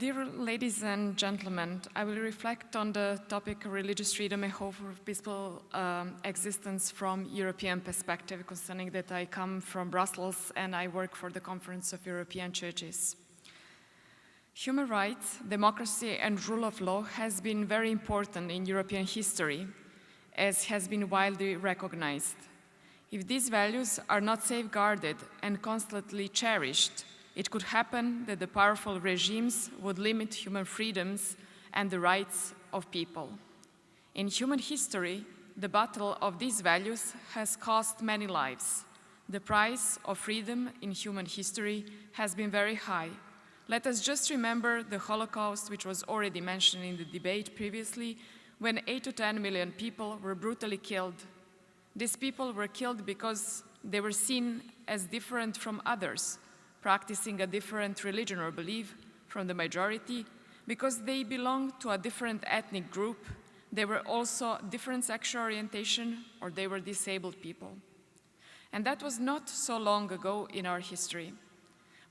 Dear ladies and gentlemen, I will reflect on the topic religious freedom and hope for peaceful existence from European perspective, concerning that I come from Brussels and I work for the Conference of European Churches. Human rights, democracy and rule of law has been very important in European history, as has been widely recognized. If these values are not safeguarded and constantly cherished, it could happen that the powerful regimes would limit human freedoms and the rights of people. In human history, the battle of these values has cost many lives. The price of freedom in human history has been very high. Let us just remember the Holocaust, which was already mentioned in the debate previously, when 8 to 10 million people were brutally killed. These people were killed because they were seen as different from others, practicing a different religion or belief from the majority, because they belonged to a different ethnic group, they were also different sexual orientation, or they were disabled people. And that was not so long ago in our history.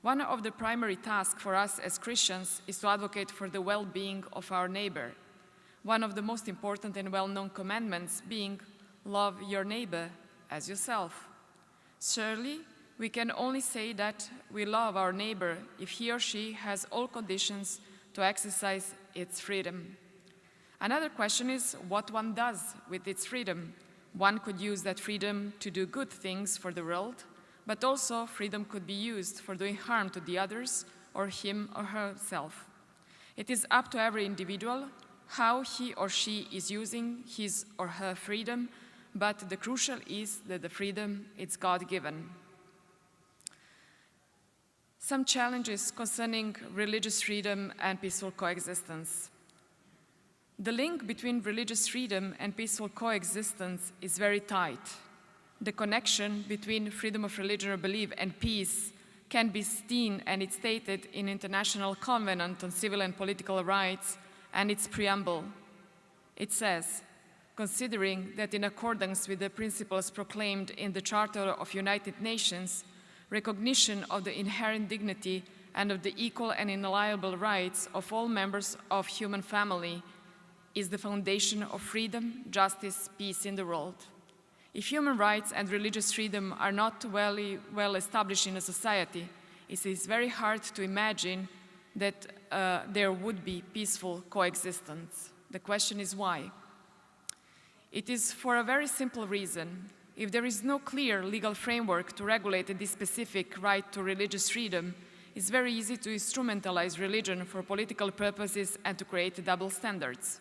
One of the primary tasks for us as Christians is to advocate for the well-being of our neighbor. One of the most important and well-known commandments being, love your neighbor as yourself. Surely, we can only say that we love our neighbor if he or she has all conditions to exercise its freedom. Another question is what one does with its freedom. One could use that freedom to do good things for the world, but also freedom could be used for doing harm to the others or him or herself. It is up to every individual how he or she is using his or her freedom, but the crucial is that the freedom is God-given. Some challenges concerning religious freedom and peaceful coexistence. The link between religious freedom and peaceful coexistence is very tight. The connection between freedom of religion or belief and peace can be seen and it's stated in International Covenant on Civil and Political Rights and its preamble. It says, considering that in accordance with the principles proclaimed in the Charter of United Nations, recognition of the inherent dignity and of the equal and inalienable rights of all members of human family is the foundation of freedom, justice, peace in the world. If human rights and religious freedom are not well established in a society, it is very hard to imagine that there would be peaceful coexistence. The question is why? It is for a very simple reason. If there is no clear legal framework to regulate this specific right to religious freedom, it's very easy to instrumentalize religion for political purposes and to create double standards.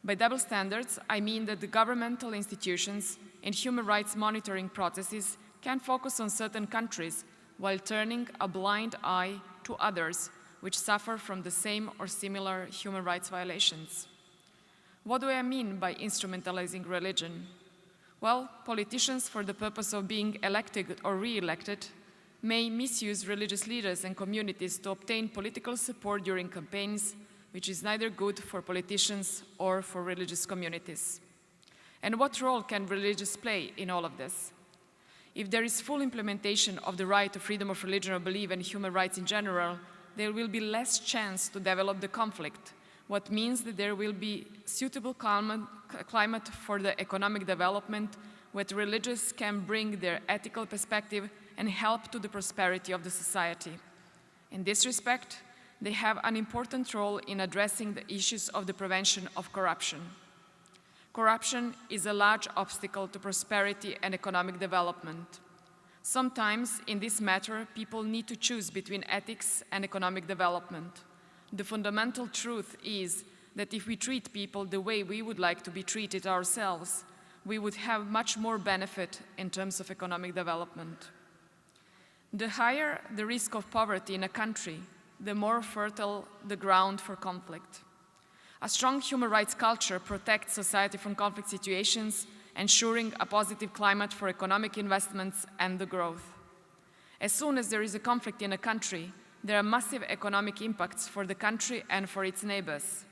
By double standards, I mean that the governmental institutions and human rights monitoring processes can focus on certain countries while turning a blind eye to others which suffer from the same or similar human rights violations. What do I mean by instrumentalizing religion? Well, politicians, for the purpose of being elected or re-elected, may misuse religious leaders and communities to obtain political support during campaigns, which is neither good for politicians or for religious communities. And what role can religions play in all of this? If there is full implementation of the right to freedom of religion or belief and human rights in general, there will be less chance to develop the conflict, what means that there will be suitable climate for the economic development where religious can bring their ethical perspective and help to the prosperity of the society. In this respect, they have an important role in addressing the issues of the prevention of corruption. Corruption is a large obstacle to prosperity and economic development. Sometimes, in this matter, people need to choose between ethics and economic development. The fundamental truth is that if we treat people the way we would like to be treated ourselves, we would have much more benefit in terms of economic development. The higher the risk of poverty in a country, the more fertile the ground for conflict. A strong human rights culture protects society from conflict situations, ensuring a positive climate for economic investments and the growth. As soon as there is a conflict in a country, there are massive economic impacts for the country and for its neighbors.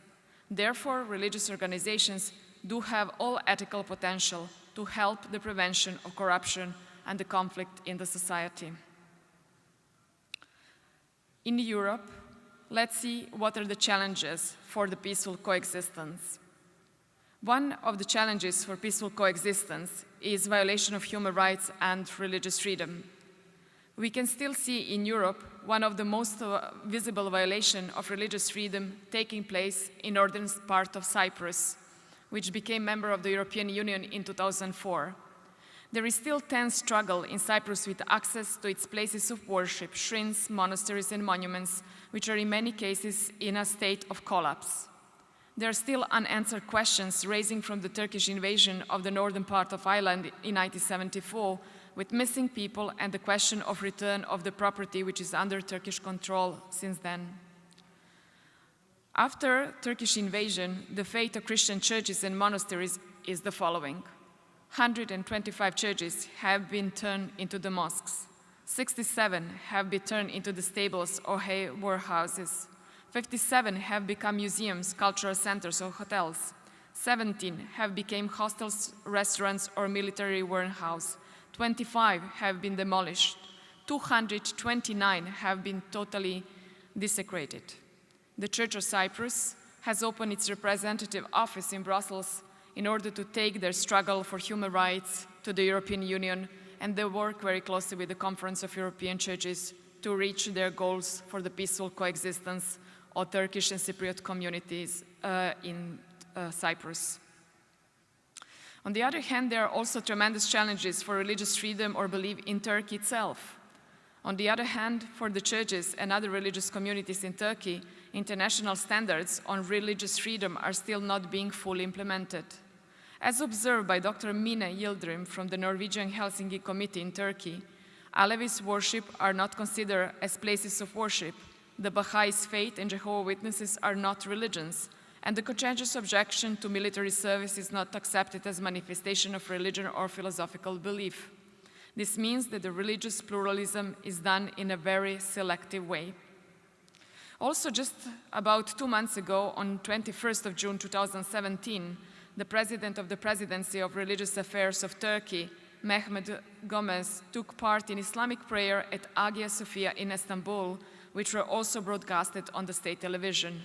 Therefore, religious organizations do have all ethical potential to help the prevention of corruption and the conflict in the society. In Europe, let's see what are the challenges for the peaceful coexistence. One of the challenges for peaceful coexistence is violation of human rights and religious freedom. We can still see in Europe one of the most visible violations of religious freedom taking place in northern part of Cyprus, which became member of the European Union in 2004. There is still tense struggle in Cyprus with access to its places of worship, shrines, monasteries, and monuments, which are in many cases in a state of collapse. There are still unanswered questions raising from the Turkish invasion of the northern part of Ireland in 1974, with missing people and the question of return of the property which is under Turkish control since then. After Turkish invasion, the fate of Christian churches and monasteries is the following. 125 churches have been turned into the mosques. 67 have been turned into the stables or hay warehouses. 57 have become museums, cultural centers, or hotels. 17 have become hostels, restaurants, or military warehouse. 25 have been demolished. 229 have been totally desecrated. The Church of Cyprus has opened its representative office in Brussels in order to take their struggle for human rights to the European Union, and they work very closely with the Conference of European Churches to reach their goals for the peaceful coexistence of Turkish and Cypriot communities in Cyprus. On the other hand, there are also tremendous challenges for religious freedom or belief in Turkey itself. On the other hand, for the churches and other religious communities in Turkey, international standards on religious freedom are still not being fully implemented. As observed by Dr. Mine Yildirim from the Norwegian Helsinki Committee in Turkey, Alevis worship are not considered as places of worship. The Baha'is faith and Jehovah's Witnesses are not religions, and the conscientious objection to military service is not accepted as manifestation of religion or philosophical belief. This means that the religious pluralism is done in a very selective way. Also, just about 2 months ago, on 21st of June 2017, the President of the Presidency of Religious Affairs of Turkey, Mehmet Gomez, took part in Islamic prayer at Hagia Sophia in Istanbul, which were also broadcasted on the state television.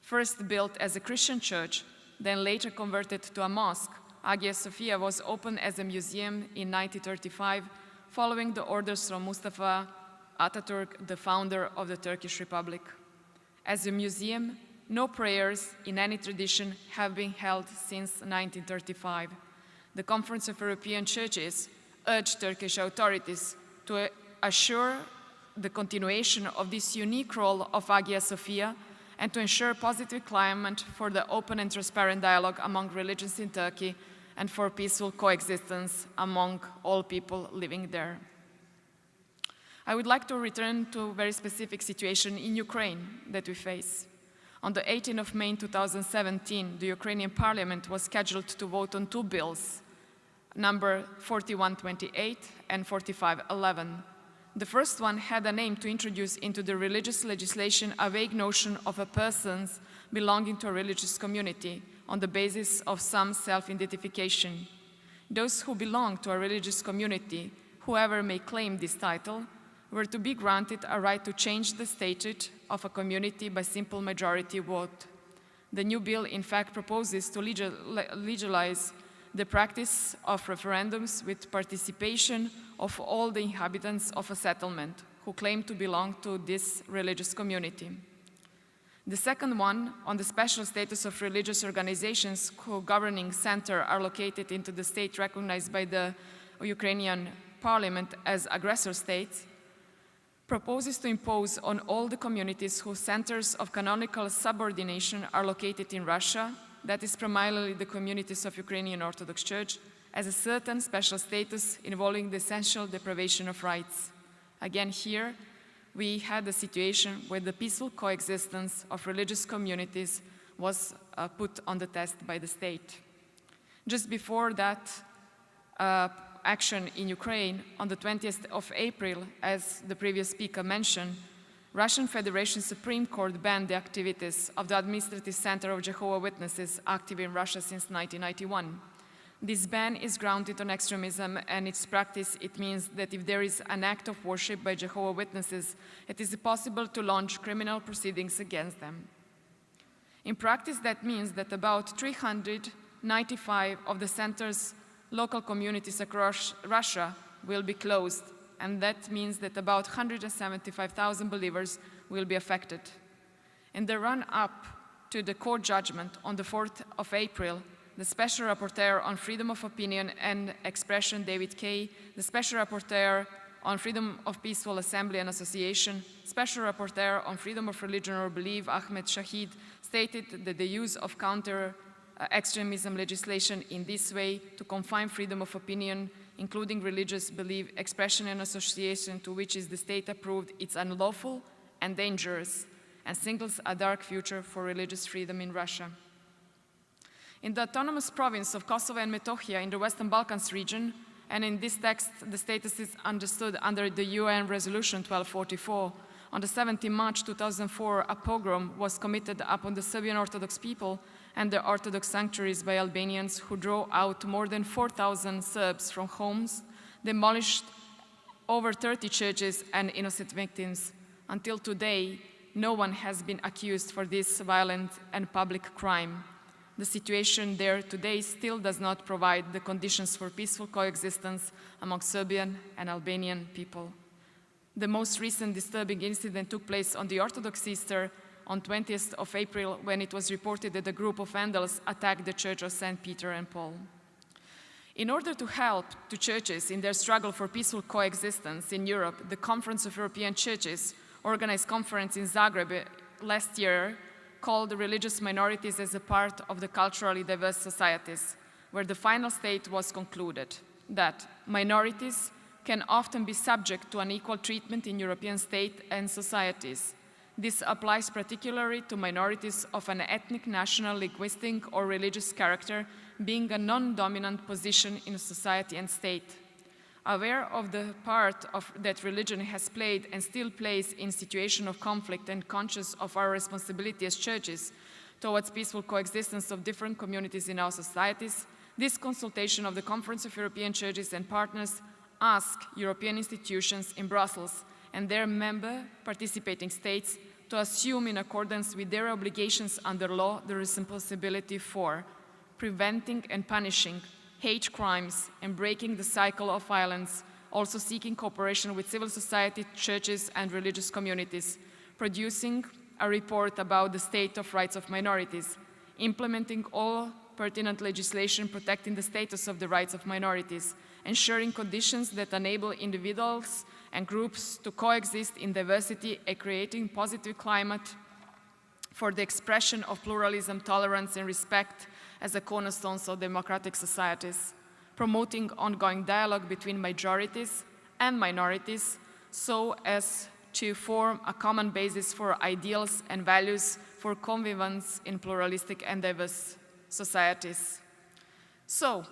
First built as a Christian church, then later converted to a mosque, Hagia Sophia was opened as a museum in 1935, following the orders from Mustafa Ataturk, the founder of the Turkish Republic. As a museum, no prayers in any tradition have been held since 1935. The Conference of European Churches urged Turkish authorities to assure the continuation of this unique role of Hagia Sophia and to ensure positive climate for the open and transparent dialogue among religions in Turkey and for peaceful coexistence among all people living there. I would like to return to a very specific situation in Ukraine that we face. On the 18th of May 2017, the Ukrainian parliament was scheduled to vote on 2 bills, number 4128 and 4511. The first one had an aim to introduce into the religious legislation a vague notion of a person's belonging to a religious community on the basis of some self-identification. Those who belong to a religious community, whoever may claim this title, were to be granted a right to change the statute of a community by simple majority vote. The new bill, in fact, proposes to legalize the practice of referendums with participation of all the inhabitants of a settlement who claim to belong to this religious community. The second one, on the special status of religious organizations whose governing center are located into the state recognized by the Ukrainian parliament as aggressor states, proposes to impose on all the communities whose centers of canonical subordination are located in Russia, that is primarily the communities of Ukrainian Orthodox Church, as a certain special status involving the essential deprivation of rights. Again, here, we had a situation where the peaceful coexistence of religious communities was put on the test by the state. Just before that action in Ukraine, on the 20th of April, as the previous speaker mentioned, Russian Federation Supreme Court banned the activities of the Administrative Center of Jehovah's Witnesses active in Russia since 1991. This ban is grounded on extremism, and its practice, it means that if there is an act of worship by Jehovah's Witnesses, it is possible to launch criminal proceedings against them. In practice, that means that about 395 of the center's local communities across Russia will be closed, and that means that about 175,000 believers will be affected. In the run-up to the court judgment on the 4th of April, the Special Rapporteur on Freedom of Opinion and Expression, David Kay, the Special Rapporteur on Freedom of Peaceful Assembly and Association, Special Rapporteur on Freedom of Religion or Belief, Ahmed Shahid, stated that the use of counter-extremism legislation in this way to confine freedom of opinion, including religious belief, expression and association to which is the state approved, it's unlawful and dangerous, and signals a dark future for religious freedom in Russia. In the autonomous province of Kosovo and Metohija in the Western Balkans region, and in this text, the status is understood under the UN Resolution 1244, on the 17th March 2004, a pogrom was committed upon the Serbian Orthodox people and the Orthodox sanctuaries by Albanians who drove out more than 4,000 Serbs from homes, demolished over 30 churches and innocent victims. Until today, no one has been accused for this violent and public crime. The situation there today still does not provide the conditions for peaceful coexistence among Serbian and Albanian people. The most recent disturbing incident took place on the Orthodox Easter on 20th of April, when it was reported that a group of vandals attacked the Church of St. Peter and Paul. In order to help the churches in their struggle for peaceful coexistence in Europe, the Conference of European Churches organized conference in Zagreb last year called Religious Minorities as a Part of the Culturally Diverse Societies, where the final state was concluded that minorities can often be subject to unequal treatment in European state and societies. This applies particularly to minorities of an ethnic, national, linguistic, or religious character being a non-dominant position in society and state. Aware of the part that religion has played and still plays in situations of conflict and conscious of our responsibility as churches towards peaceful coexistence of different communities in our societies, this consultation of the Conference of European Churches and Partners asked European institutions in Brussels and their member participating states to assume, in accordance with their obligations under law, the responsibility for preventing and punishing hate crimes and breaking the cycle of violence, also seeking cooperation with civil society, churches, and religious communities, producing a report about the state of rights of minorities, implementing all pertinent legislation protecting the status of the rights of minorities, ensuring conditions that enable individuals and groups to coexist in diversity and creating positive climate for the expression of pluralism, tolerance, and respect as a cornerstone of democratic societies, promoting ongoing dialogue between majorities and minorities so as to form a common basis for ideals and values for convivence in pluralistic and diverse societies. So,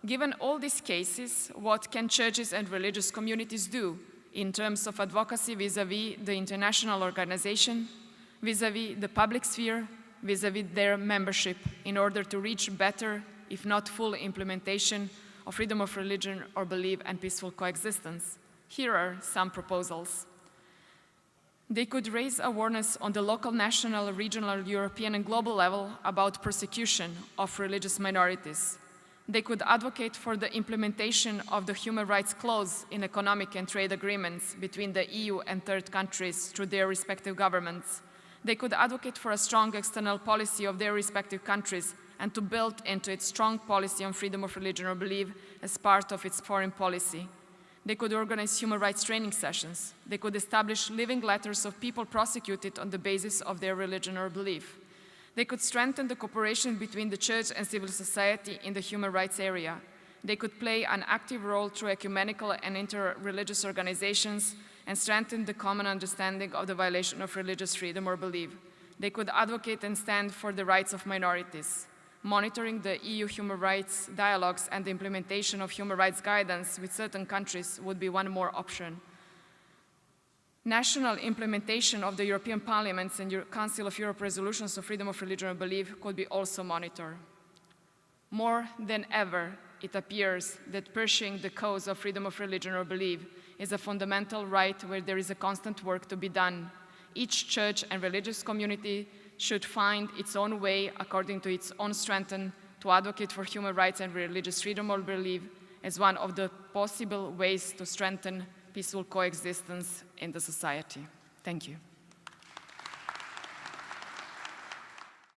given all these cases, what can churches and religious communities do in terms of advocacy vis-à-vis the international organization, vis-à-vis the public sphere, vis-à-vis their membership, in order to reach better, if not full implementation of freedom of religion or belief and peaceful coexistence? Here are some proposals. They could raise awareness on the local, national, regional, European, and global level about persecution of religious minorities. They could advocate for the implementation of the human rights clause in economic and trade agreements between the EU and third countries through their respective governments. They could advocate for a strong external policy of their respective countries and to build into its strong policy on freedom of religion or belief as part of its foreign policy. They could organize human rights training sessions. They could establish living letters of people prosecuted on the basis of their religion or belief. They could strengthen the cooperation between the church and civil society in the human rights area. They could play an active role through ecumenical and inter-religious organizations and strengthen the common understanding of the violation of religious freedom or belief. They could advocate and stand for the rights of minorities. Monitoring the EU human rights dialogues and the implementation of human rights guidance with certain countries would be one more option. National implementation of the European Parliament's and Council of Europe resolutions of freedom of religion or belief could be also monitored. More than ever, it appears that pursuing the cause of freedom of religion or belief is a fundamental right where there is a constant work to be done. Each church and religious community should find its own way, according to its own strength, to advocate for human rights and religious freedom or belief as one of the possible ways to strengthen peaceful coexistence in the society. Thank you.